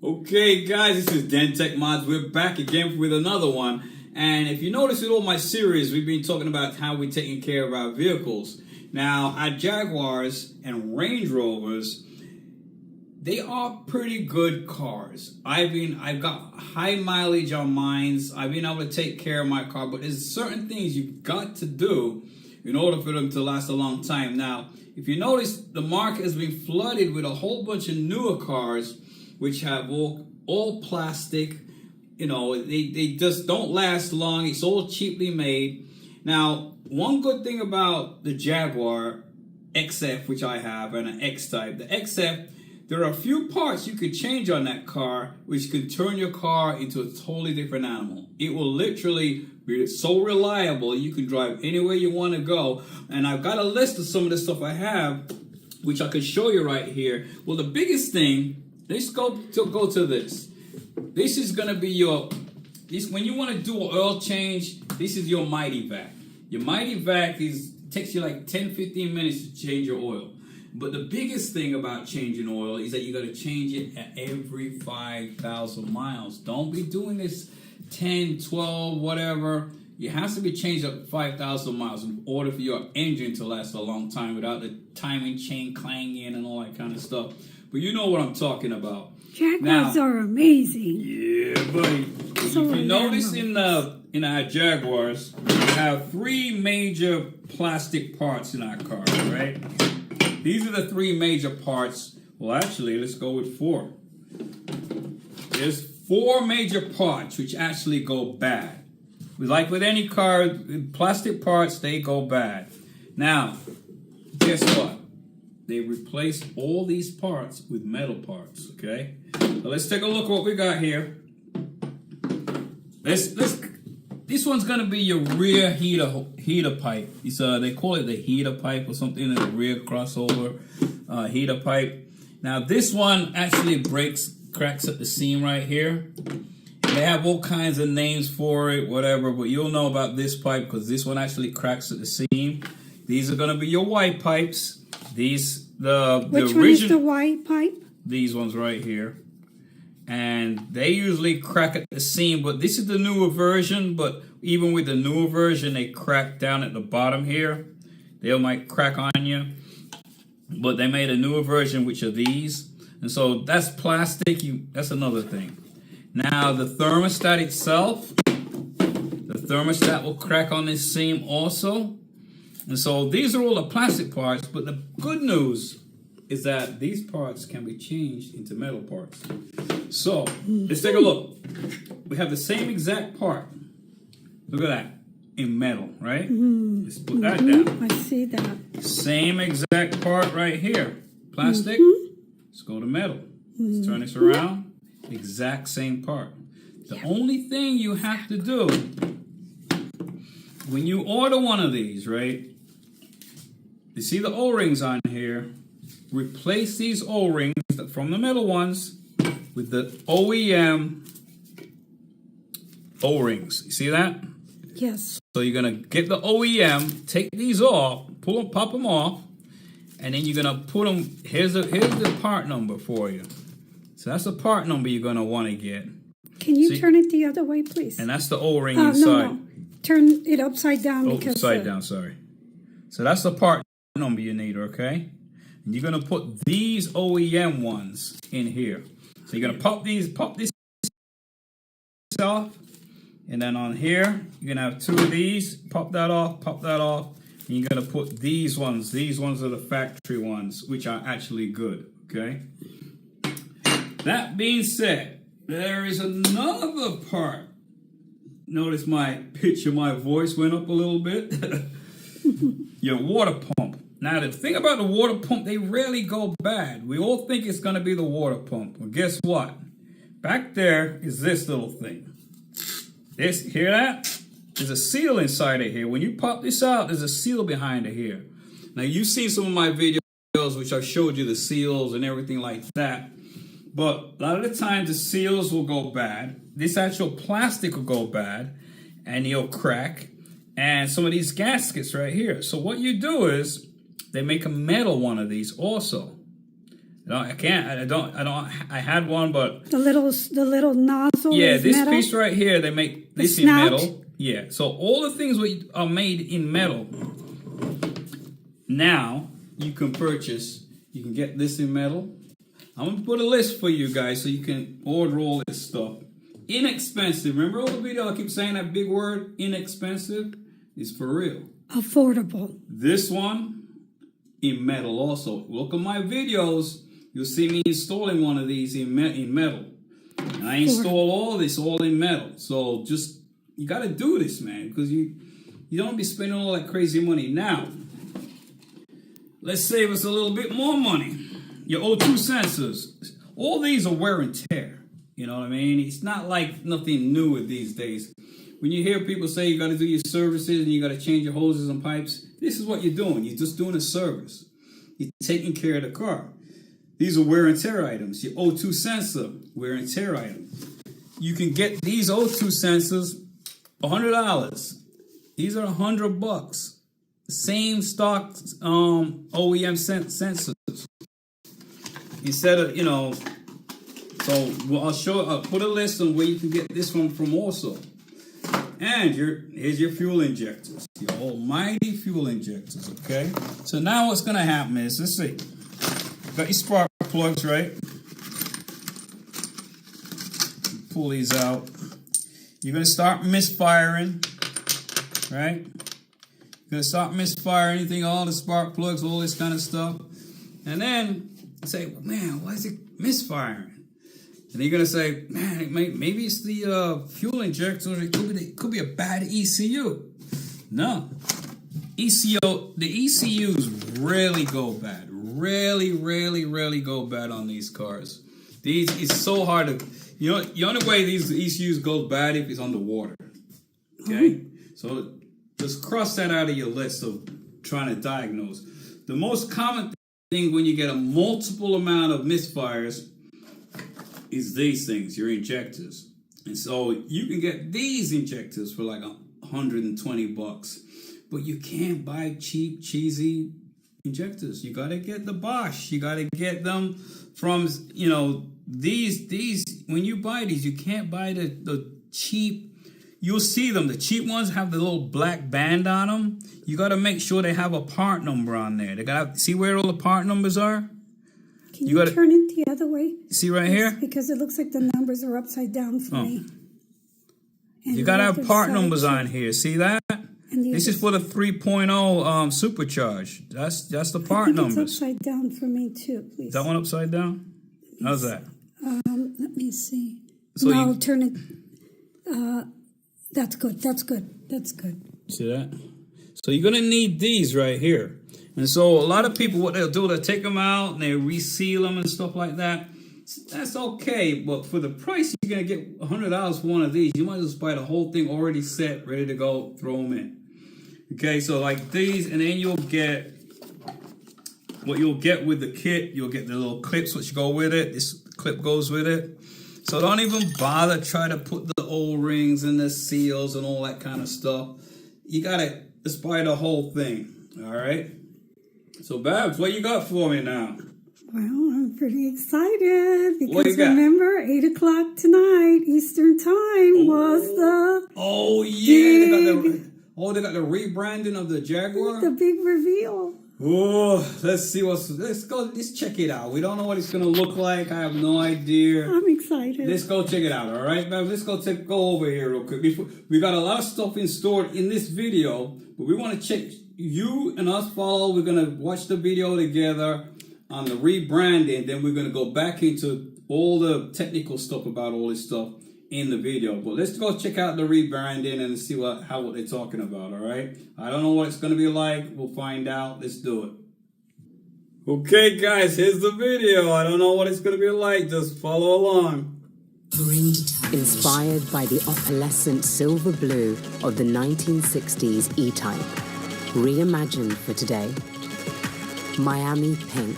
Okay guys, this is Dentech Mods. We're back again with another one. And if you notice in all my series, we've been talking about how we're taking care of our vehicles. Now, our Jaguars and Range Rovers, they are pretty good cars. I've got high mileage on mine. I've been able to take care of my car, but there's certain things you've got to do in order for them to last a long time. Now, if you notice, the market has been flooded with a whole bunch of newer cars which have all plastic. You know, they just don't last long. It's all cheaply made. Now, one good thing about the Jaguar XF, which I have, and an X-Type, the XF, there are a few parts you could change on that car which could turn your car into a totally different animal. It will literally be so reliable, you can drive anywhere you want to go. And I've got a list of some of the stuff I have, which I could show you right here. Well, the biggest thing, let's go to this. This is going to be when you want to do an oil change, this is your Mighty Vac. Your Mighty Vac takes you like 10-15 minutes to change your oil. But the biggest thing about changing oil is that you got to change it at every 5,000 miles. Don't be doing this 10, 12, whatever. It has to be changed at 5,000 miles in order for your engine to last a long time without the timing chain clanging and all that kind of stuff. But you know what I'm talking about. Jaguars are amazing. Yeah, buddy. So if you notice in our Jaguars, we have three major plastic parts in our car, right? These are the three major parts. Well, actually, let's go with four. There's four major parts which actually go bad. Like with any car, plastic parts, they go bad. Now, guess what? They replaced all these parts with metal parts, okay? So let's take a look at what we got here. This one's gonna be your rear heater pipe. They call it the heater pipe or something, the rear crossover heater pipe. Now this one actually cracks at the seam right here. They have all kinds of names for it, whatever, but you'll know about this pipe because this one actually cracks at the seam. These are gonna be your white pipes. Which one is the white pipe? These ones right here. And they usually crack at the seam, but this is the newer version. But even with the newer version, they crack down at the bottom here. They might crack on you. But they made a newer version, which are these. And so that's plastic. That's another thing. Now, the thermostat itself, the thermostat will crack on this seam also. And so these are all the plastic parts, but the good news is that these parts can be changed into metal parts. So let's take a look. We have the same exact part. Look at that, in metal, right? Let's put that down. I see that. Same exact part right here, plastic. Let's go to metal. Let's turn this around. Exact same part. The only thing you have to do when you order one of these, right? You see the O-rings on here. Replace these O-rings from the metal ones with the OEM O-rings. You see that? Yes. So you're gonna get the OEM, take these off, pop them off, and then you're gonna put them. Here's the part number for you. So that's the part number you're gonna want to get. Can you turn it the other way, please? And that's the O-ring inside. No. Turn it upside down. Upside down, sorry. So that's the part number you need, okay? And you're gonna put these OEM ones in here. So you're gonna pop this off, and then on here you're gonna have two of these. Pop that off, and you're gonna put these ones. These ones are the factory ones, which are actually good, okay? That being said, there is another part. Notice my pitch of my voice went up a little bit. Your water pump. Now, the thing about the water pump, they rarely go bad. We all think it's going to be the water pump. Well, guess what? Back there is this little thing. Hear that? There's a seal inside of here. When you pop this out, there's a seal behind it here. Now, you've seen some of my videos which I showed you the seals and everything like that. But a lot of the times the seals will go bad. This actual plastic will go bad and it'll crack. And some of these gaskets right here. So what you do is they make a metal one of these also. I can't. I don't. I had one, but The little nozzle. yeah, is this metal. piece right here, they make this in metal. Yeah. So all the things are made in metal. Now you can purchase. You can get this in metal. I'm gonna put a list for you guys so you can order all this stuff. Inexpensive. Remember all the video I keep saying that big word, inexpensive? It's for real. Affordable. This one in metal also. Look at my videos. You'll see me installing one of these in metal. And I install all this all in metal. So just, you got to do this, man, because you don't be spending all that crazy money. Now, let's save us a little bit more money. Your O2 sensors. All these are wear and tear. You know what I mean? It's not like nothing new with these days. When you hear people say you got to do your services and you got to change your hoses and pipes, this is what you're doing. You're just doing a service. You're taking care of the car. These are wear and tear items. Your O2 sensor, wear and tear item. You can get these O2 sensors $100. These are $100. Same stock OEM sensors. Instead of, you know, so I'll put a list on where you can get this one from also. And here's your fuel injectors, your almighty fuel injectors, okay? So now what's gonna happen is, let's see, got your spark plugs, right? Pull these out. You're gonna start misfiring, right? You're gonna start misfiring anything, all the spark plugs, all this kind of stuff. And then say, well, man, why is it misfiring? And you're gonna say, man, maybe it's the fuel injector. It could be a bad ECU. No, the ECUs rarely go bad. Rarely go bad on these cars. It's so hard to, you know, the only way these ECUs go bad if it's underwater. Okay, so just cross that out of your list of trying to diagnose. The most common thing when you get a multiple amount of misfires is these things, your injectors. And so you can get these injectors for like $120, but you can't buy cheap, cheesy injectors. You got to get the Bosch. You got to get them from, you know, these, when you buy these, you can't buy the cheap. You'll see them. The cheap ones have the little black band on them. You got to make sure they have a part number on there. They got, see where all the part numbers are? Can you turn it the other way? See right here? Because it looks like the numbers are upside down for me. And you got to have part numbers on here. See that? This is for the 3.0 Supercharge. That's the part numbers. It's upside down for me too, please. Is that one upside down? How's that? Let me see. So no, turn it. That's good. That's good. That's good. See that? So you're going to need these right here. And so a lot of people, what they'll do, they'll take them out and they reseal them and stuff like that. That's okay, but for the price, you're going to get $100 for one of these. You might just buy the whole thing already set, ready to go, throw them in. Okay, so like these, and then you'll get, what you'll get with the kit, you'll get the little clips which go with it. This clip goes with it. So don't even bother try to put the O-rings and the seals and all that kind of stuff. You got to just buy the whole thing, all right? So, Babs, what you got for me now? Well, I'm pretty excited because remember, 8 o'clock tonight, Eastern Time was the they got the rebranding of the Jaguar. The big reveal. Oh, let's check it out. We don't know what it's gonna look like. I have no idea. I'm excited. Let's go check it out. All right, Babs. Let's go over here real quick. We got a lot of stuff in store in this video, but we want to check. You and us follow. We're gonna watch the video together on the rebranding. Then we're gonna go back into all the technical stuff about all this stuff in the video. But let's go check out the rebranding and see what they're talking about. All right. I don't know what it's gonna be like. We'll find out. Let's do it. Okay, guys. Here's the video. I don't know what it's gonna be like. Just follow along. Inspired by the opalescent silver blue of the 1960s E-Type. Reimagined for today, Miami Pink,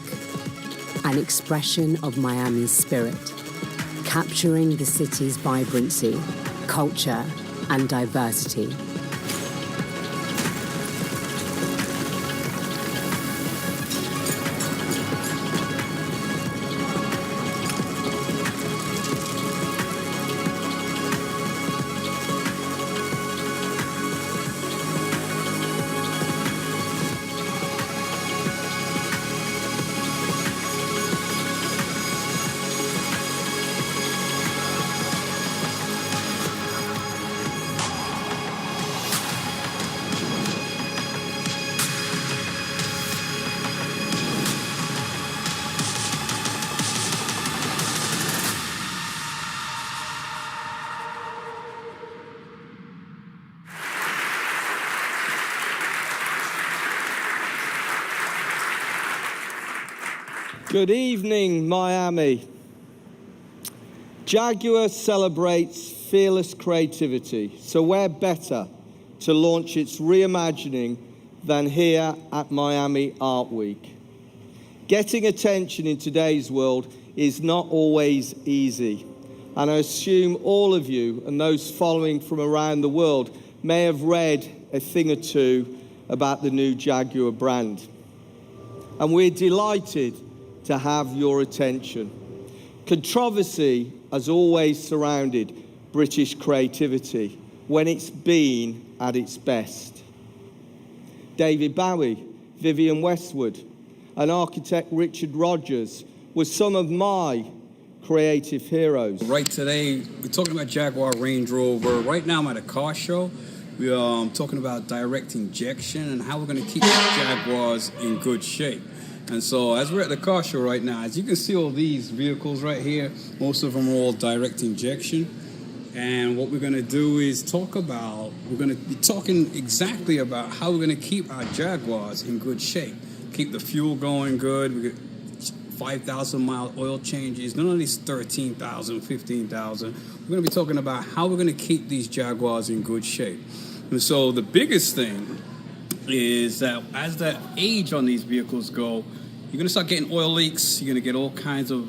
an expression of Miami's spirit, capturing the city's vibrancy, culture, and diversity. Good evening, Miami. Jaguar celebrates fearless creativity, so where better to launch its reimagining than here at Miami Art Week. Getting attention in today's world is not always easy, and I assume all of you and those following from around the world may have read a thing or two about the new Jaguar brand. And we're delighted to have your attention. Controversy has always surrounded British creativity when it's been at its best. David Bowie, Vivienne Westwood, and architect Richard Rogers were some of my creative heroes. Right today, we're talking about Jaguar Range Rover. Right now I'm at a car show. We are talking about direct injection and how we're going to keep Jaguars in good shape. And so as we're at the car show right now, as you can see all these vehicles right here, most of them are all direct injection. And what we're going to do is we're going to be talking exactly about how we're going to keep our Jaguars in good shape. Keep the fuel going good. We get 5,000 mile oil changes, none of these 13,000, 15,000. We're going to be talking about how we're going to keep these Jaguars in good shape. And so the biggest thing is that as the age on these vehicles go, you're going to start getting oil leaks. You're going to get all kinds of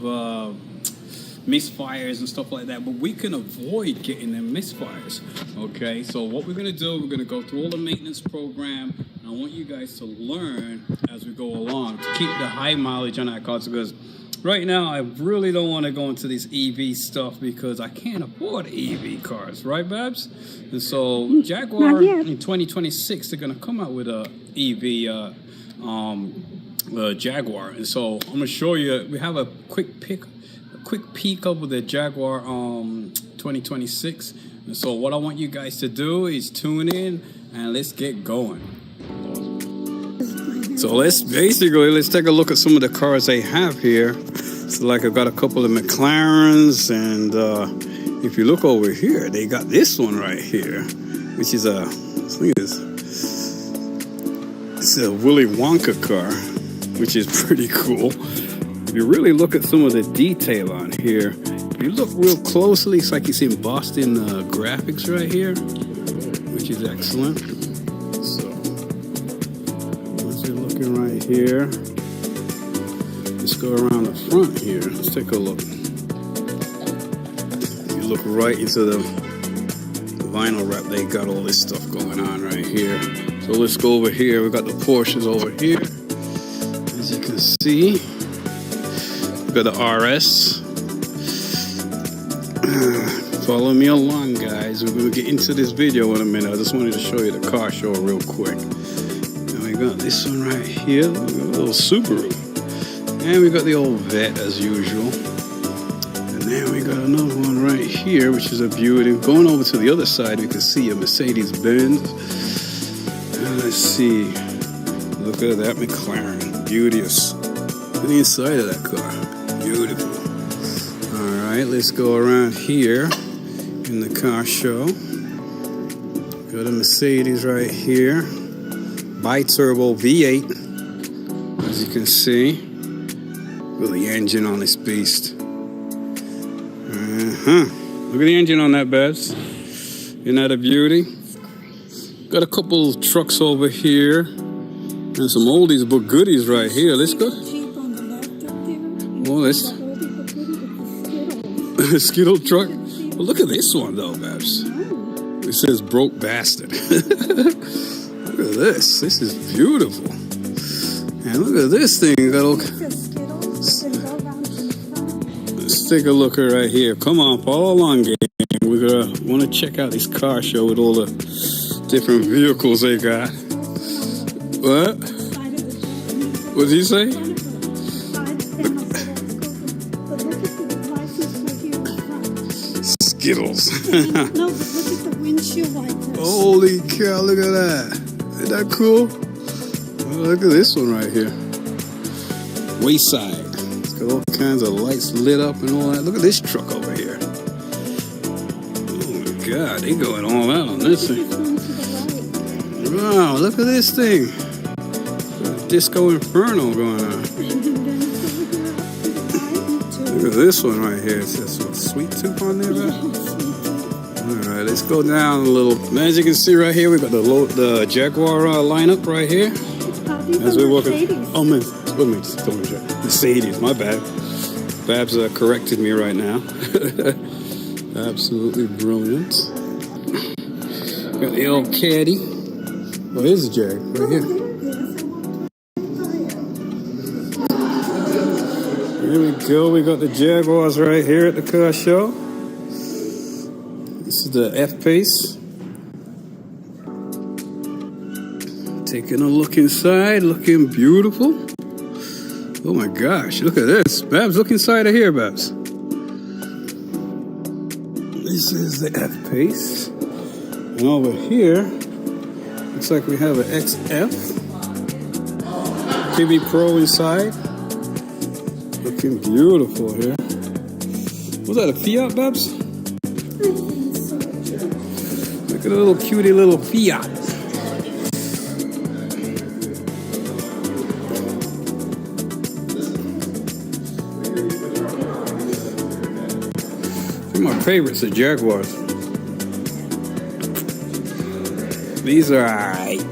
misfires and stuff like that. But we can avoid getting them misfires. Okay, so what we're going to do, we're going to go through all the maintenance program. And I want you guys to learn as we go along to keep the high mileage on our cars, because right now I really don't want to go into this EV stuff because I can't afford EV cars, right, Babs? And so Jaguar in 2026, they're going to come out with a EV Jaguar. And so I'm going to show you, we have a quick peek up with the Jaguar 2026. And so what I want you guys to do is tune in and let's get going. So let's take a look at some of the cars they have here. So like I've got a couple of McLarens, and if you look over here, they got this one right here, which is it's a Willy Wonka car, which is pretty cool. If you really look at some of the detail on here, if you look real closely, it's like you see Boston graphics right here, which is excellent. So as you're looking right here, let's go around the front here. Let's take a look. You look right into the vinyl wrap. They got all this stuff going on right here. So let's go over here. We've got the Porsches over here. As you can see, we've got the RS. Follow me along, guys. We're going to get into this video in a minute. I just wanted to show you the car show real quick. And we got this one right here. We got a little Subaru. And we got the old Vet as usual. And then we got another one right here, which is a beauty. Going over to the other side, we can see a Mercedes-Benz. And let's see. Look at that McLaren. Beauteous. Look at the inside of that car. Beautiful. All right, let's go around here in the car show. Got a Mercedes right here. Bi-turbo V8. As you can see. Look at the engine on this beast. Look at the engine on that, Babs. Isn't that a beauty? Got a couple trucks over here. And some oldies but goodies right here. Let's go. Oh, that's a Skittle truck. Well, look at this one, though, Babs. It says broke bastard. Look at this. This is beautiful. And look at this thing. Got all... Let's take a look right here. Come on, follow along, gang. We're going to want to check out this car show with all the different vehicles they got. What? What did he say? Skittles. No, but look at the windshield wipers. Holy cow, look at that. Isn't that cool? Oh, look at this one right here. Wayside. It's got all kinds of lights lit up and all that. Look at this truck over here. Oh my God, they going all out on this thing. Wow, look at this thing. Disco Inferno going on. Look at this one right here. It says what, sweet tooth on there, man? All right, let's go down a little. As you can see right here, we got the Jaguar lineup right here. As we're walking. Oh man, what me? Mercedes, my bad. Babs corrected me right now. Absolutely brilliant. Got the old caddy. Oh, here's the Jag right here. Here we go. We got the Jaguars right here at the car show. This is the F-Pace. Taking a look inside, looking beautiful. Oh my gosh, look at this. Babs, look inside of here, Babs. This is the F-Pace. And over here, looks like we have an XF. TV Pro inside. Looking beautiful here. Was that a Fiat, Babs? Look at a little cutie little Fiat. My favorites are Jaguars. These are alright.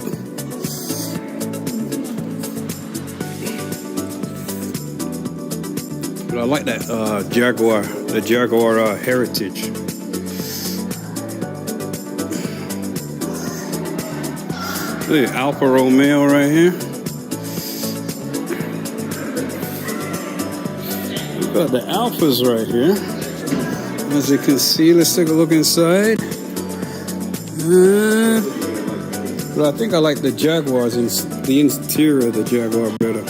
But I like that Jaguar, the Jaguar Heritage. Look at Alfa Romeo right here. We've got the Alphas right here. As you can see, let's take a look inside. But I think I like the Jaguars and the interior of the Jaguar better.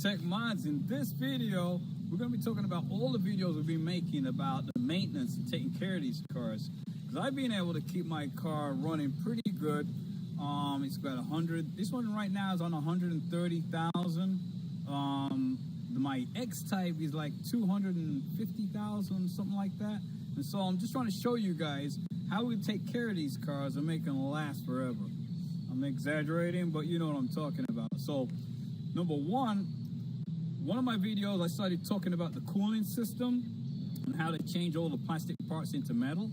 Tech Mods. In this video, we're going to be talking about all the videos we've been making about the maintenance and taking care of these cars. Because I've been able to keep my car running pretty good. It's got 100. This one right now is on 130,000. My X-Type is like 250,000, something like that. And so I'm just trying to show you guys how we take care of these cars and make them last forever. I'm exaggerating, but you know what I'm talking about. So, number one of my videos, I started talking about the cooling system and how to change all the plastic parts into metal.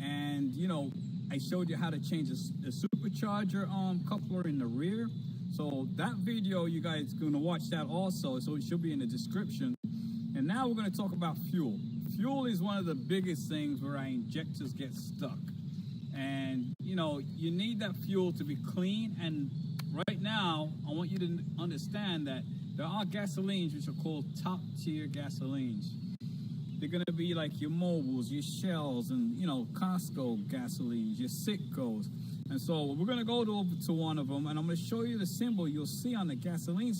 And, you know, I showed you how to change the supercharger coupler in the rear. So that video, you guys are going to watch that also. So it should be in the description. And now we're going to talk about fuel. Fuel is one of the biggest things where our injectors get stuck. And, you know, you need that fuel to be clean. And right now, I want you to understand that there are gasolines which are called top-tier gasolines. They're going to be like your Mobiles, your Shells, and, you know, Costco gasolines, your Citgos. And so we're going to go over to one of them, and I'm going to show you the symbol you'll see on the gasoline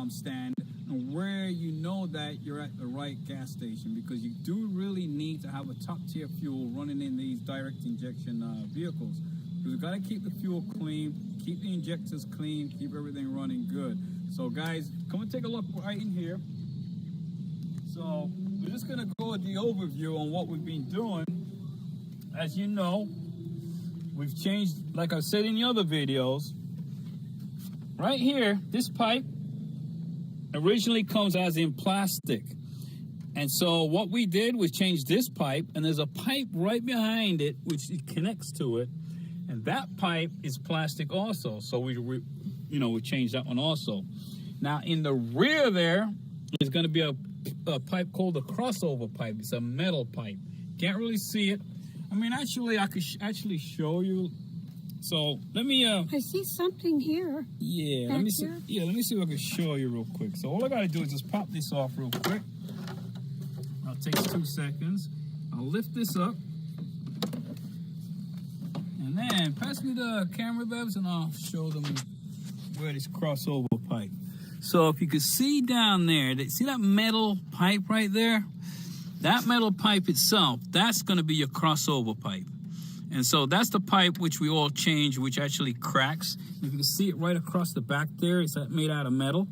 stand, and where you know that you're at the right gas station, because you do really need to have a top-tier fuel running in these direct injection vehicles. We've got to keep the fuel clean, keep the injectors clean, keep everything running good. So guys, come and take a look right in here. So we're just going to go with the overview on what we've been doing. As you know, we've changed, like I said in the other videos, right here, this pipe originally comes as in plastic. And so what we did was change this pipe, and there's a pipe right behind it which it connects to it, and that pipe is plastic also. So we changed that one also. Now in the rear there is going to be a pipe called a crossover pipe. It's a metal pipe. Can't really see it. I mean, actually, I could actually show you. So let me. I see something here. Yeah, let me see. Yeah, let me see if I can show you real quick. So all I gotta do is just pop this off real quick. It takes 2 seconds. I'll lift this up, and then pass me the camera, Bebs, and I'll show them where this crossover pipe. So if you can see down there, see that metal pipe right there? That metal pipe itself, that's going to be your crossover pipe. And so that's the pipe which we all change, which actually cracks. You can see it right across the back there. It's made out of metal.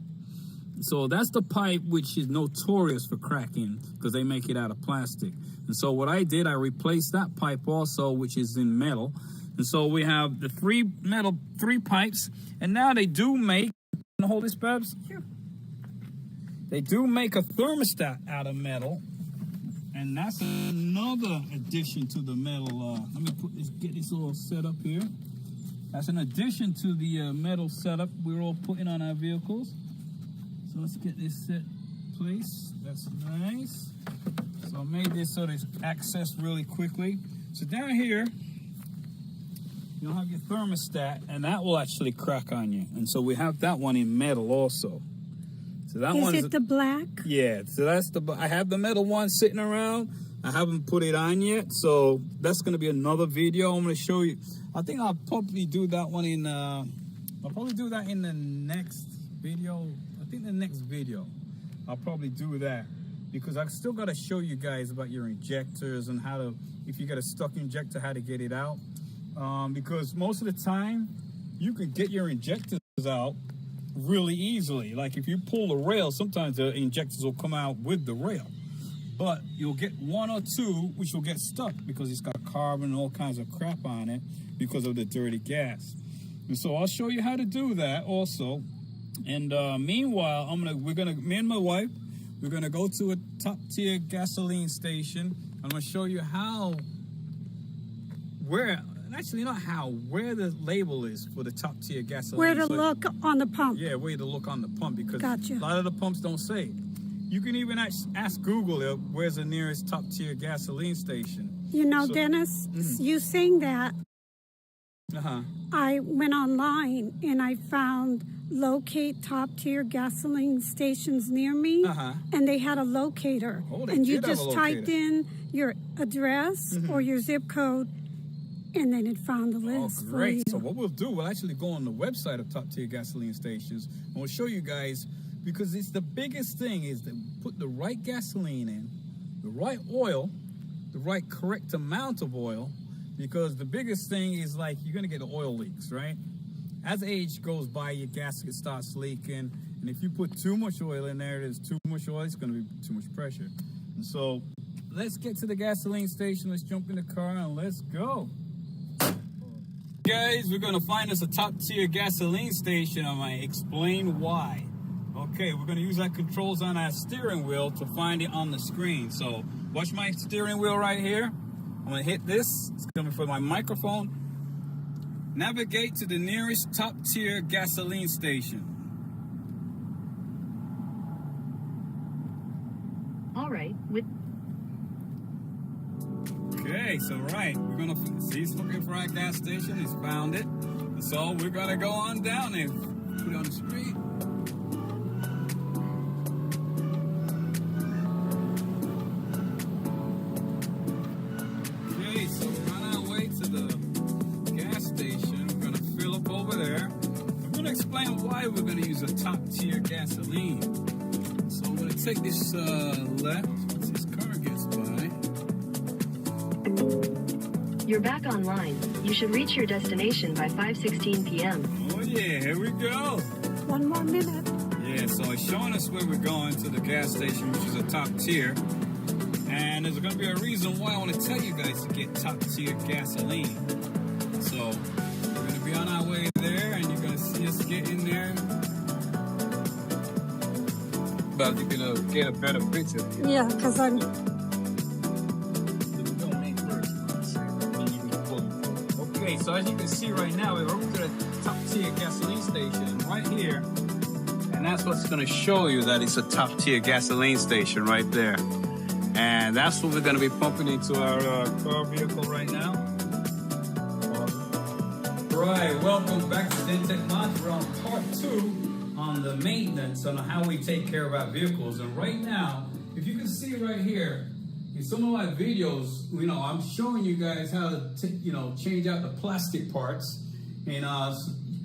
So that's the pipe which is notorious for cracking, because they make it out of plastic. And so what I did, I replaced that pipe also, which is in metal. And so we have the three pipes. And now they do make, hold this, Babs? Sure. They do make a thermostat out of metal. And that's another addition to the metal. Let me get this all set up here. That's an addition to the metal setup we're all putting on our vehicles. So let's get this set in place. That's nice. So I made this so there's access really quickly. So down here, you'll have your thermostat, and that will actually crack on you. And so we have that one in metal also. So that one is it the black? Yeah, so that's I have the metal one sitting around. I haven't put it on yet, so that's going to be another video I'm going to show you. I think I'll probably do that one in I'll probably do that in the next video. I think the next video I'll probably do that, because I've still got to show you guys about your injectors and how to, if you got a stuck injector, how to get it out. Because most of the time you can get your injectors out really easily. Like if you pull the rail, sometimes the injectors will come out with the rail, but you'll get one or two which will get stuck because it's got carbon and all kinds of crap on it because of the dirty gas. And so I'll show you how to do that also. And meanwhile, me and my wife, we're gonna go to a top tier gasoline station. I'm gonna show you where the label is for the top tier gasoline. Where to look on the pump. Yeah, where to look on the pump, because Gotcha. A lot of the pumps don't say it. You can even ask Google where's the nearest top tier gasoline station. You know, Dennis, you saying that, I went online and I found locate top tier gasoline stations near me, and they had a locator. And you just typed in your address or your zip code, and then it found the list. Oh, great. So what we'll do, we'll actually go on the website of top tier gasoline stations, and we'll show you guys, because it's the biggest thing is to put the right gasoline in, the right oil, the right correct amount of oil, because the biggest thing is, like, you're going to get oil leaks, right? As age goes by, your gasket starts leaking, and if you put too much oil in there's too much oil, it's going to be too much pressure. And so let's get to the gasoline station. Let's jump in the car and let's go. Guys, we're gonna find us a top tier gasoline station. I might explain why. Okay, we're gonna use our controls on our steering wheel to find it on the screen. So watch my steering wheel right here. I'm gonna hit this. It's coming for my microphone. Navigate to the nearest top tier gasoline station. All right, Okay, so we're gonna see, he's looking for our gas station. He's found it. So we're gonna go on down and put it on the street. why we're going to use a top tier gasoline. So I'm going to take this left once this car gets by. You're back online. You should reach your destination by 5:16 p.m. Oh yeah, here we go. 1 more minute. Yeah, so it's showing us where we're going to the gas station, which is a top tier. And there's going to be a reason why I want to tell you guys to get top tier gasoline. So we're going to be on our way there, and you're going to see us get in there. But you're going to get a better picture. Yeah, because I'm... Okay, so as you can see right now, we're up to the top tier gasoline station right here. And that's what's going to show you that it's a top tier gasoline station right there. And that's what we're going to be pumping into our car vehicle right now. Right, welcome back to JAGUAR Mods. We're on part 2 on the maintenance on how we take care of our vehicles. And right now, if you can see right here, in some of my videos, I'm showing you guys how to change out the plastic parts. And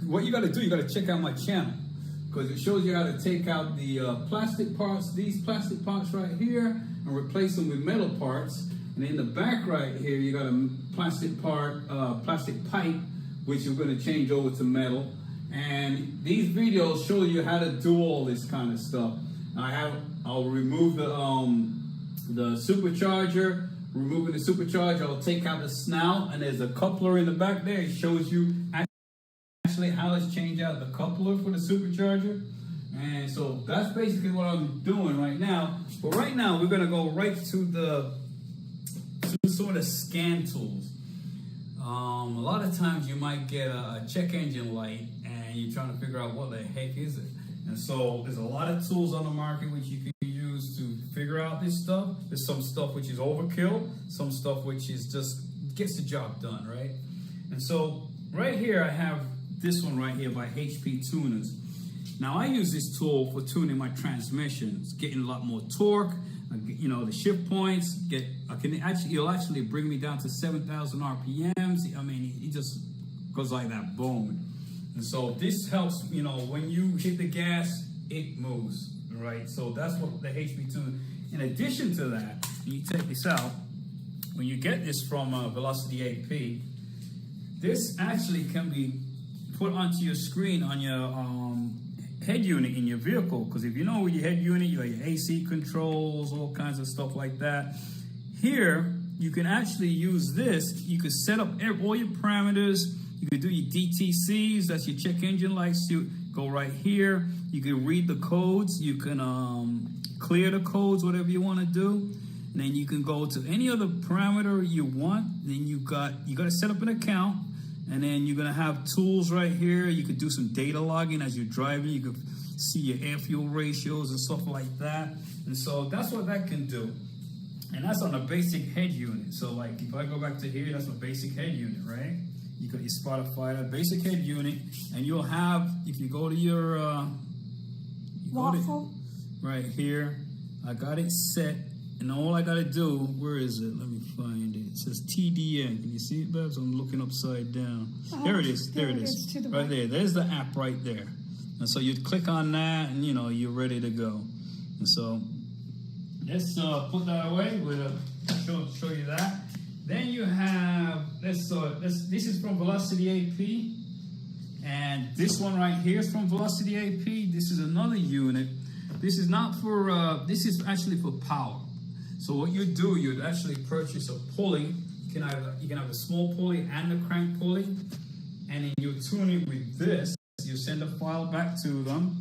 what you got to do, you got to check out my channel, because it shows you how to take out the plastic parts, these plastic parts right here, and replace them with metal parts. And in the back right here, you got a plastic part, plastic pipe, which you're going to change over to metal. And these videos show you how to do all this kind of stuff. I'll remove the supercharger. Removing the supercharger, I'll take out the snout, and there's a coupler in the back there. It shows you actually how to change out the coupler for the supercharger. And so that's basically what I'm doing right now. But right now we're going to go right to some of the scan tools. A lot of times you might get a check engine light and you're trying to figure out what the heck is it. And so there's a lot of tools on the market which you can use to figure out this stuff. There's some stuff which is overkill, some stuff which is just gets the job done, right? And so right here I have this one right here by HP Tuners. Now I use this tool for tuning my transmissions, getting a lot more torque. The shift points it'll actually bring me down to 7,000 RPMs. I mean, it just goes like that, boom. And so this helps, when you hit the gas, it moves, right? So that's what the HP Tuner. In addition to that, you take this out. When you get this from Velocity AP, this actually can be put onto your screen on your head unit in your vehicle, because if you know with your head unit, you got your AC controls, all kinds of stuff like that. Here, you can actually use this. You can set up all your parameters. You can do your DTCs, that's your check engine lights. You go right here. You can read the codes. You can clear the codes, whatever you want to do. And then you can go to any other parameter you want. Then you got to set up an account. And then you're going to have tools right here. You could do some data logging as you're driving. You could see your air fuel ratios and stuff like that. And so that's what that can do. And that's on a basic head unit. So like if I go back to here, that's a basic head unit, right? You got your Spotify, that basic head unit. And you'll have, if you go to your waffle right here, I got it set. And all I got to do, where is it? Let me find it. It says TDN. Can you see it, Babs? I'm looking upside down. There it is. There it is. Right there. There's the app right there. And so you click on that and, you're ready to go. And so let's put that away. We'll show you that. Then you have, this is from Velocity AP. And this one right here is from Velocity AP. This is another unit. This is not for, this is actually for power. So what you do, you'd actually purchase a pulley. You can have a small pulley and a crank pulley, and then you tune it with this. You send a file back to them,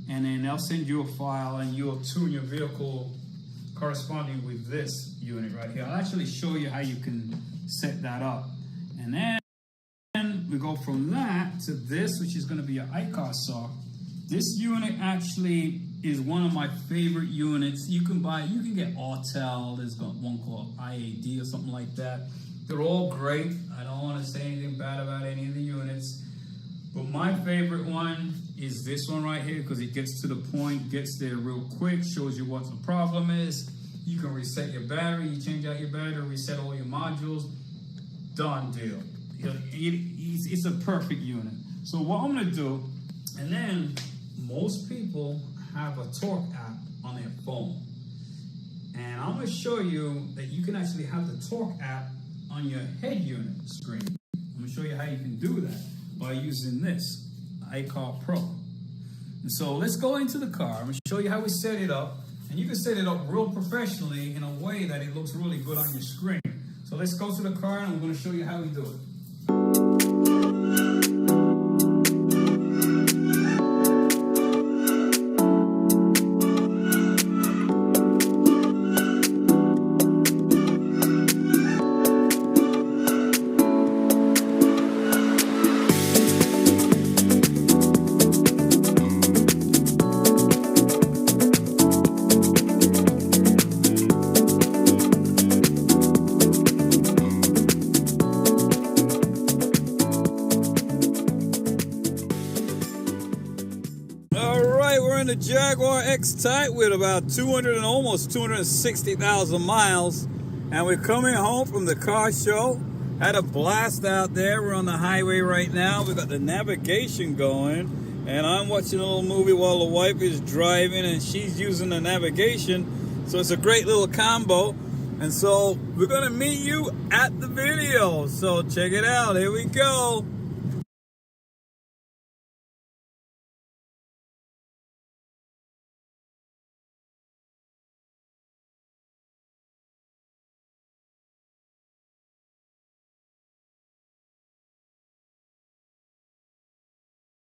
and then they'll send you a file, and you'll tune your vehicle corresponding with this unit right here. I'll actually show you how you can set that up. And then we go from that to this, which is going to be an ICAR sock. This unit actually is one of my favorite units. You can get Autel. There's got one called IAD or something like that. They're all great. I don't want to say anything bad about any of the units. But my favorite one is this one right here, because it gets to the point, gets there real quick, shows you what the problem is. You can reset your battery, you change out your battery, reset all your modules. Done deal. It's a perfect unit. So what I'm going to do And then most people have a torque app on their phone. And I'm going to show you that you can actually have the torque app on your head unit screen. I'm going to show you how you can do that by using this iCar Pro. And so let's go into the car. I'm going to show you how we set it up. And you can set it up real professionally in a way that it looks really good on your screen. So let's go to the car and we're going to show you how we do it. We're in the Jaguar X-Type with about almost 260,000 miles, and we're coming home from the car show. Had a blast out there. We're on the highway right now. We've got the navigation going, and I'm watching a little movie while the wife is driving and she's using the navigation. So it's a great little combo. And so we're gonna meet you at the video. So check it out. Here we go.